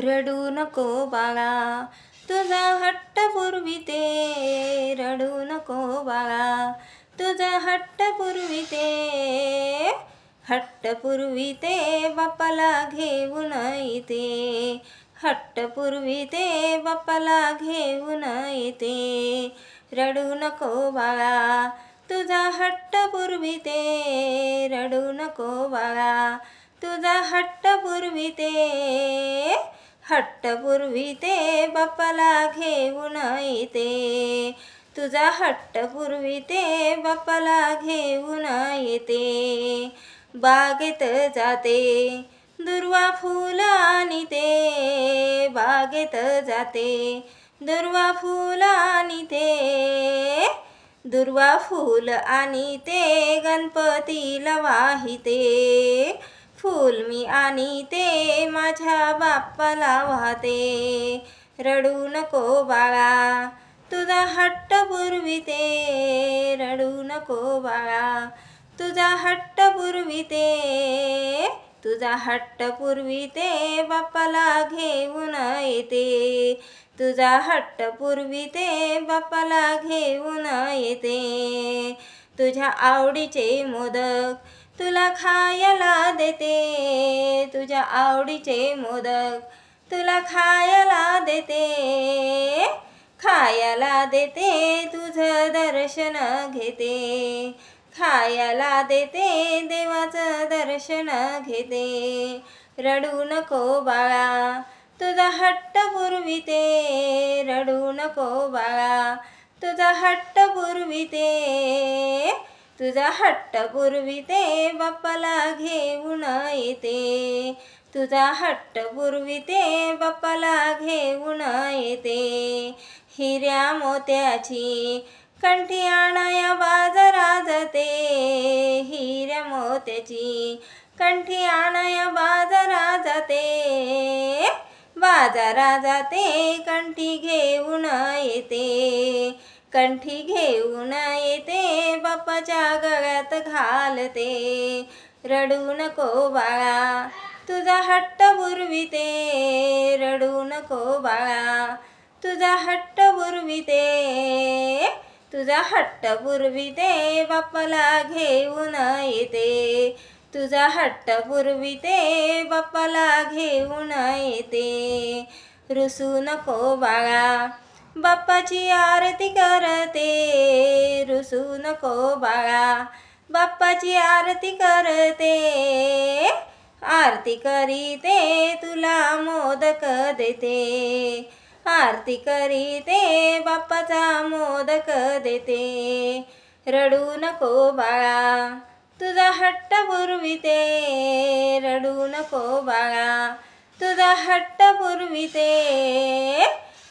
रडू नको बाळा तुझा हट्ट पुरविते, रडू नको बाळा तुझा हट्ट पुरविते, हट्ट पुरविते बापाला घेऊन येते, हट्ट पुरविते बापाला घेऊन येते, रडू नको बाळा तुझा हट्ट पुरविते, रडू नको बाळा तुझा हट्ट पुरविते, हट्ट पुरविते बापाला घेऊन येते, तुझा हट्ट पुरविते बापाला घेऊन येते, बागेत जाते दुर्वा फूल आणीते, बागेत जाते दुर्वा फूल आणीते, दुर्वा फूल आणीते गणपतीला वाहिते, फूल मी आणीते माझ्या बाप्पाला वाहते, रडू नको बाळा तुझा हट्ट पुरविते, रडू नको बाळा तुझा हट्ट पुरविते, तुझा हट्ट पुरविते बाप्पाला घेऊन येते, तुझा हट्ट पुरविते बाप्पाला घेऊन येते, तुझ्या आवडीचे मोदक तुला खायला देते, तुझ्या आवडीचे मोदक तुला खायला देते, खायला देते तुझं दर्शन घेते, खायला देते देवाचं दर्शन घेते, रडू नको बाळा तुझा हट्ट पुरविते, रडू नको बाळा तुझा हट्ट पुरविते, तुझा हट्ट पुरविते बाप्पाला घेऊन येते, तुझा हट्ट पुरविते बाप्पाला घेऊन येते, हिऱ्या मोत्याची कंठी आणाया बाजारात जाते, हिऱ्या मोत्याची कंठी आणाया बाजारात जाते, बाजारात जाते कंठी घेऊन येते, कंठी घेऊन येते बाप्पाच्या गळ्यात घालते, रडू नको बाळा तुझा हट्ट पुरविते, रडू नको बाळा तुझा हट्ट पुरविते, तुझा हट्ट पुरविते बाप्पाला घेऊन येते, तुझा हट्ट पुरविते बाप्पाला घेऊन येते, रुसू नको बाळा बाप्पाची आरती करते, रुसू नको बाळा बाप्पाची आरती करते, आरती करीते तुला मोदक देते, आरती करीते बाप्पाचा मोदक देते, रडू नको बाळा तुझा हट्ट पुरविते, रडू नको बाळा तुझा हट्ट पुरविते,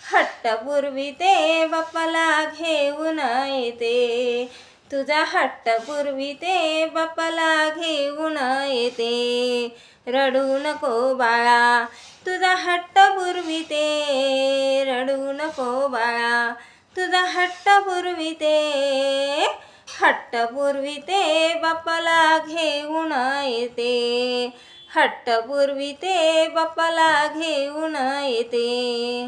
हट्ट पुरविते बाप्पाला घेऊन येते, तुझा हट्ट पुरविते बाप्पाला घेऊन येते, रडू नको बाळा तुझा हट्ट पुरविते, रडू नको बाळा तुझा हट्ट पुरविते, हट्ट पुरविते बाप्पाला घेऊन येते, हट्ट पुरविते बाप्पाला घेऊन येते.